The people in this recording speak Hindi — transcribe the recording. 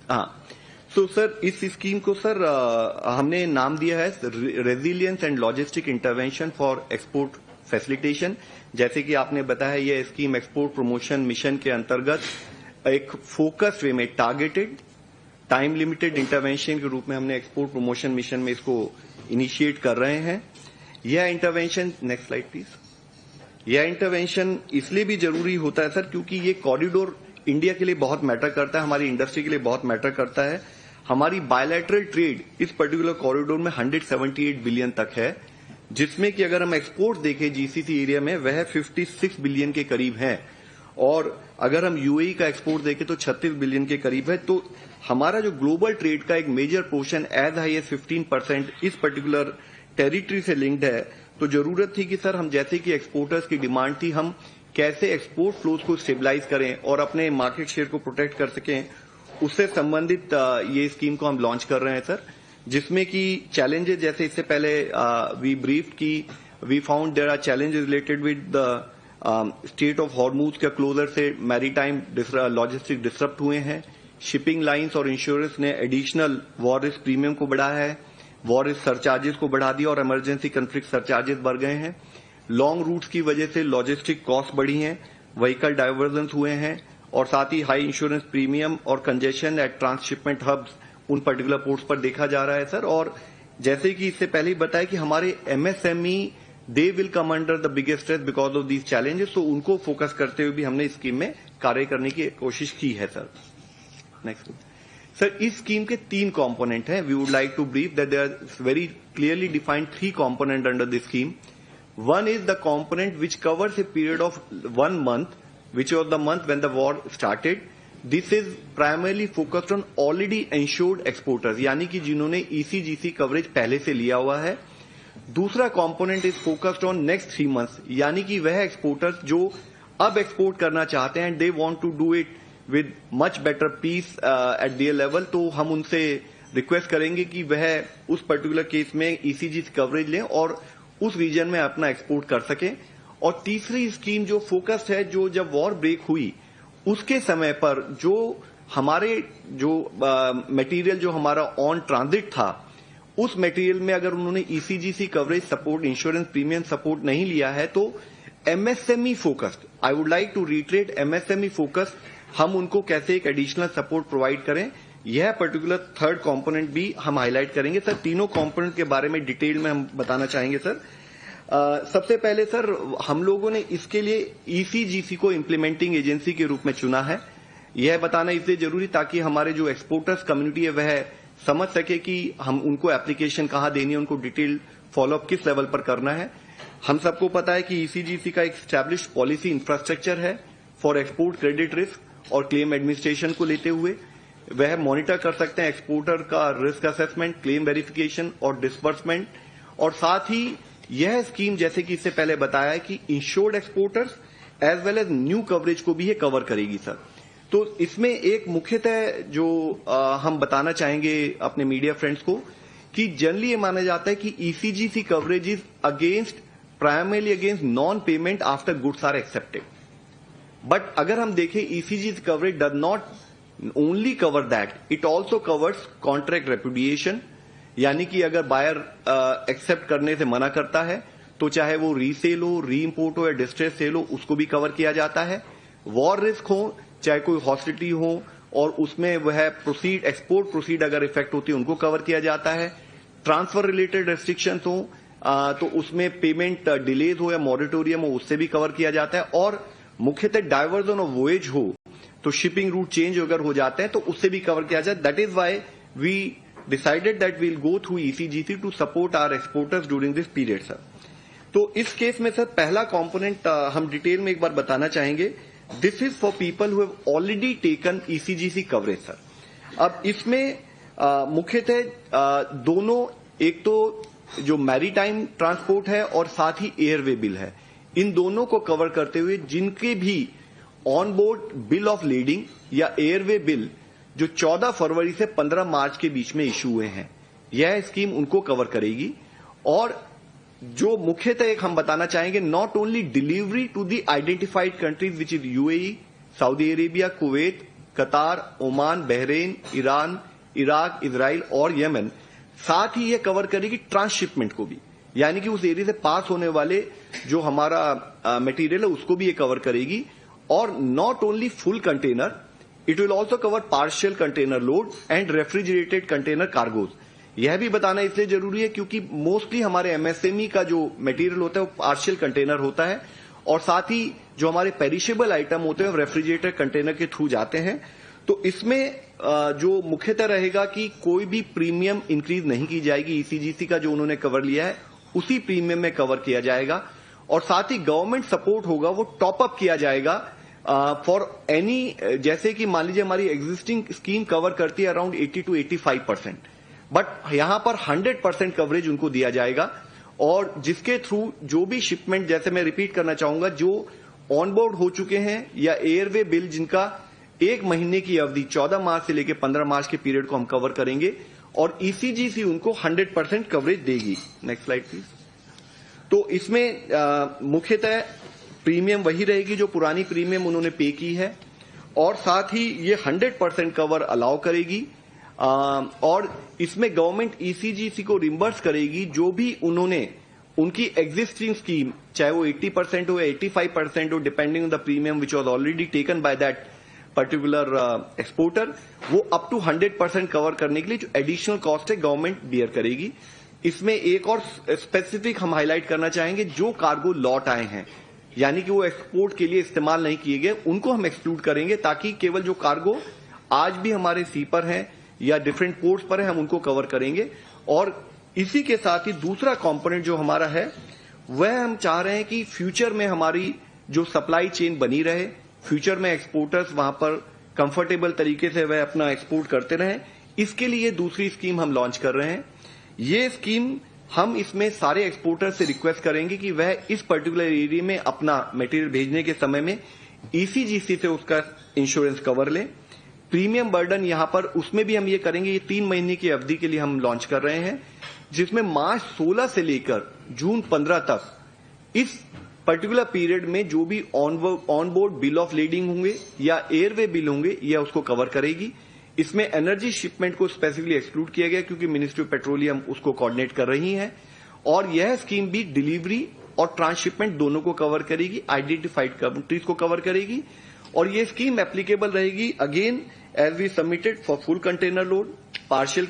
हाँ, तो सर इस स्कीम को सर हमने नाम दिया है resilience and logistic intervention for export facilitation. जैसे कि आपने बताया, यह स्कीम एक्सपोर्ट प्रमोशन मिशन के अंतर्गत एक फोकस्ड वे में टारगेटेड टाइम लिमिटेड इंटरवेंशन के रूप में हमने एक्सपोर्ट प्रमोशन मिशन में इसको इनिशिएट कर रहे हैं। यह इंटरवेंशन, नेक्स्ट स्लाइड प्लीज, यह इंटरवेंशन इसलिए भी जरूरी होता है सर क्योंकि ये कॉरिडोर इंडिया के लिए बहुत मैटर करता है, हमारी इंडस्ट्री के लिए बहुत मैटर करता है। हमारी बायलैटरल ट्रेड इस पर्टिकुलर कॉरिडोर में 178 बिलियन तक है, जिसमें कि अगर हम एक्सपोर्ट देखें जीसीसी एरिया में वह 56 बिलियन के करीब है, और अगर हम यूएई का एक्सपोर्ट देखें तो 36 बिलियन के करीब है। तो हमारा जो ग्लोबल ट्रेड का एक major portion as high as 15% इस पर्टिकुलर टेरिटरी से लिंक्ड है। तो जरूरत थी कि सर हम जैसे कि एक्सपोर्टर्स की डिमांड थी, हम कैसे एक्सपोर्ट फ्लोज को स्टेबलाइज करें और अपने मार्केट शेयर को प्रोटेक्ट कर सकें, उससे संबंधित ये स्कीम को हम लॉन्च कर रहे हैं सर, जिसमें कि चैलेंजेस जैसे इससे पहले वी ब्रीफ की we found there are challenges related with the state of Hormuz के क्लोजर से मैरीटाइम लॉजिस्टिक डिस्टर्ब हुए हैं। शिपिंग लाइंस और इंश्योरेंस ने एडिशनल वॉर रिस्क प्रीमियम को बढ़ाया है, वॉर रिस्क सरचार्जेस को बढ़ा दिया और इमरजेंसी कंफ्लिक्ट सरचार्जेस बढ़ गए हैं। लॉन्ग रूट्स की वजह से लॉजिस्टिक कॉस्ट बढ़ी हैं, व्हीकल डाइवर्जन हुए हैं, और साथ ही हाई इंश्योरेंस प्रीमियम और कंजेशन एट ट्रांसशिपमेंट हब्स उन पर्टिकुलर पोर्ट्स पर देखा जा रहा है सर। और जैसे कि इससे पहले ही बताया कि हमारे MSME they will come under the biggest stress because of these challenges, तो उनको फोकस करते हुए भी हमने इस स्कीम में कार्य करने की कोशिश की है सर। नेक्स्ट सर, इस स्कीम के 3 कंपोनेंट हैं। We would like to brief that there are very clearly defined 3 component under this scheme. One is the component which covers a period of 1 month, which was the month when the war started. This is primarily focused on already insured exporters, यानी कि जिन्होंने ECGC कवरेज पहले से लिया हुआ है। दूसरा component is focused on next 3 months, यानी कि वह एक्सपोर्टर्स जो अब एक्सपोर्ट करना चाहते हैं, they want to do it with much better peace at their level, तो हम उनसे रिक्वेस्ट करेंगे कि वह उस पर्टिकुलर केस में ECGC कवरेज लें और उस रीजन में अपना एक्सपोर्ट कर सकें। और तीसरी स्कीम जो फोकस्ड है, जो जब वॉर ब्रेक हुई उसके समय पर जो हमारे जो मटेरियल जो हमारा ऑन ट्रांजिट था, उस मटेरियल में अगर उन्होंने ECGC coverage support, insurance premium support नहीं लिया है, तो MSME focused, I would like to reiterate MSME focused, हम उनको कैसे एक एडिशनल सपोर्ट प्रोवाइड करें, यह पर्टिकुलर थर्ड कंपोनेंट भी हम हाईलाइट करेंगे सर। तीनों कंपोनेंट के बारे में डिटेल में हम बताना चाहेंगे सर। सबसे पहले सर, हम लोगों ने इसके लिए ECGC को इम्प्लीमेंटिंग एजेंसी के रूप में चुना है। यह बताना इसलिए जरूरी ताकि हमारे जो एक्सपोर्टर्स कम्युनिटी है वह समझ सके कि हम उनको एप्लीकेशन कहां देनी है, उनको डिटेल फॉलोअप किस लेवल पर करना है। हम सबको पता है कि ECGC का एक स्टैब्लिश्ड पॉलिसी इंफ्रास्ट्रक्चर है फॉर एक्सपोर्ट क्रेडिट रिस्क और क्लेम एडमिनिस्ट्रेशन को लेते हुए वह मॉनिटर कर सकते हैं एक्सपोर्टर का रिस्क असेसमेंट, क्लेम वेरिफिकेशन और डिसबर्समेंट। और साथ ही यह स्कीम, जैसे कि इससे पहले बताया है, कि insured exporters as well as new coverage को भी ये कवर करेगी सर। तो इसमें एक मुख्यतः जो हम बताना चाहेंगे अपने मीडिया फ्रेंड्स को कि जनरली ये माना जाता है कि ECGC coverage is against primarily against non payment after goods are accepted. But अगर हम देखें, ECGC coverage does not only cover that, it also covers contract repudiation, यानी कि अगर बायर एक्सेप्ट करने से मना करता है तो चाहे वो रीसेल हो, री इम्पोर्ट हो या डिस्ट्रेस सेल हो, उसको भी कवर किया जाता है। वॉर रिस्क हो, चाहे कोई हॉस्टिलिटी हो और उसमें वह प्रोसीड एक्सपोर्ट प्रोसीड अगर इफेक्ट होती है, उनको कवर किया जाता है। ट्रांसफर रिलेटेड रेस्ट्रिक्शंस हो तो उसमें पेमेंट डिलेज हो या मॉरिटोरियम हो, उससे भी कवर किया जाता है। और मुख्यतः डाइवर्जन ऑफ वोएज हो तो शिपिंग रूट चेंज अगर हो जाते हैं तो उससे भी कवर किया जाए। That is why we decided that we'll go through ECGC to support our exporters during this period sir. तो इस केस में सर पहला कंपोनेंट हम डिटेल में एक बार बताना चाहेंगे। This is for people who have already taken ECGC coverage sir. अब इसमें मुख्यतः दोनों, एक तो जो मैरीटाइम ट्रांसपोर्ट है और साथ ही एयरवे बिल है, इन दोनों को कवर करते हुए जिनके भी on board bill of leading या एयरवे बिल जो 14 फरवरी से 15 मार्च के बीच में इशू हुए हैं, यह स्कीम उनको कवर करेगी। और जो मुख्यतः एक हम बताना चाहेंगे, not only delivery to the identified countries which is UAE, Saudi Arabia, Kuwait, Qatar, Oman, Bahrain, Iran, Iraq, Israel और यमन। साथ ही ये कवर करेगी ट्रांसशिपमेंट को भी, यानी कि उस एरिया से पास होने वाले जो हमारा मटेरियल है उसको भी ये कवर करेगी। और not only full container, it will also cover partial container load and refrigerated container cargoes. यह भी बताना इसलिए जरूरी है क्योंकि मोस्टली हमारे एमएसएमई का जो मटेरियल होता है वो पार्शियल कंटेनर होता है, और साथ ही जो हमारे पेरिशेबल आइटम होते हैं रेफ्रिजरेटर कंटेनर के थ्रू जाते हैं। तो इसमें जो मुख्यतः रहेगा कि कोई भी प्रीमियम इंक्रीज नहीं की जाएगी। ईसीजीसी का जो उन्होंने कवर लिया है उसी प्रीमियम में कवर किया जाएगा, और साथ ही गवर्नमेंट सपोर्ट होगा वो टॉप अप किया जाएगा फॉर एनी, जैसे कि मान लीजिए हमारी एग्जिस्टिंग स्कीम कवर करती है अराउंड 80 to 85%, बट यहां पर 100% कवरेज उनको दिया जाएगा, और जिसके थ्रू जो भी शिपमेंट, जैसे मैं रिपीट करना चाहूंगा, जो ऑनबोर्ड हो चुके हैं या एयरवे बिल जिनका 1 महीने की अवधि 14 मार्च से लेकर 15 मार्च के पीरियड को हम कवर करेंगे, और ईसीजीसी उनको 100% कवरेज देगी। Next slide please. तो इसमें मुख्यतः प्रीमियम वही रहेगी जो पुरानी प्रीमियम उन्होंने पे की है, और साथ ही ये 100% कवर अलाउ करेगी, और इसमें गवर्नमेंट ईसीजीसी को रिम्बर्स करेगी जो भी उन्होंने उनकी एग्जिस्टिंग स्कीम, चाहे वो 80% हो या 85% हो, depending on the premium which was already taken by that particular exporter, वो अप टू 100% कवर करने के लिए जो एडिशनल कॉस्ट है गवर्नमेंट बियर करेगी। इसमें एक और स्पेसिफिक हम हाईलाइट करना चाहेंगे, जो कार्गो लौट आए हैं यानी कि वो एक्सपोर्ट के लिए इस्तेमाल नहीं किए गए, उनको हम एक्सक्लूड करेंगे, ताकि केवल जो कार्गो आज भी हमारे सी पर हैं या डिफरेंट पोर्ट्स पर है हम उनको कवर करेंगे। और इसी के साथ ही दूसरा कंपोनेंट जो हमारा है वह हम चाह रहे हैं कि फ्यूचर में हमारी जो सप्लाई चेन बनी रहे, फ्यूचर में एक्सपोर्टर्स वहां पर कंफर्टेबल तरीके से वह अपना एक्सपोर्ट करते रहें। इसके लिए दूसरी स्कीम हम लॉन्च कर रहे हैं। ये स्कीम हम इसमें सारे एक्सपोर्टर से रिक्वेस्ट करेंगे कि वह इस पर्टिकुलर एरिया में अपना मटेरियल भेजने के समय में ईसीजीसी से उसका इंश्योरेंस कवर लें। प्रीमियम बर्डन यहां पर उसमें भी हम ये करेंगे, ये 3 महीने की अवधि के लिए हम लॉन्च कर रहे हैं, जिसमें मार्च 16 से लेकर जून 15 तक इस पर्टिकुलर पीरियड में जो भी on board bill of leading होंगे या एयरवे बिल होंगे यह उसको कवर करेगी। इसमें एनर्जी शिपमेंट को स्पेसिफिकली एक्सक्लूड किया गया क्योंकि मिनिस्ट्री ऑफ पेट्रोलियम उसको कोऑर्डिनेट कर रही है, और यह स्कीम भी डिलीवरी और ट्रांसशिपमेंट दोनों को कवर करेगी, आइडेंटिफाइड कंट्रीज को कवर करेगी। और ये स्कीम एप्लीकेबल रहेगी again as we submitted for full container load, partial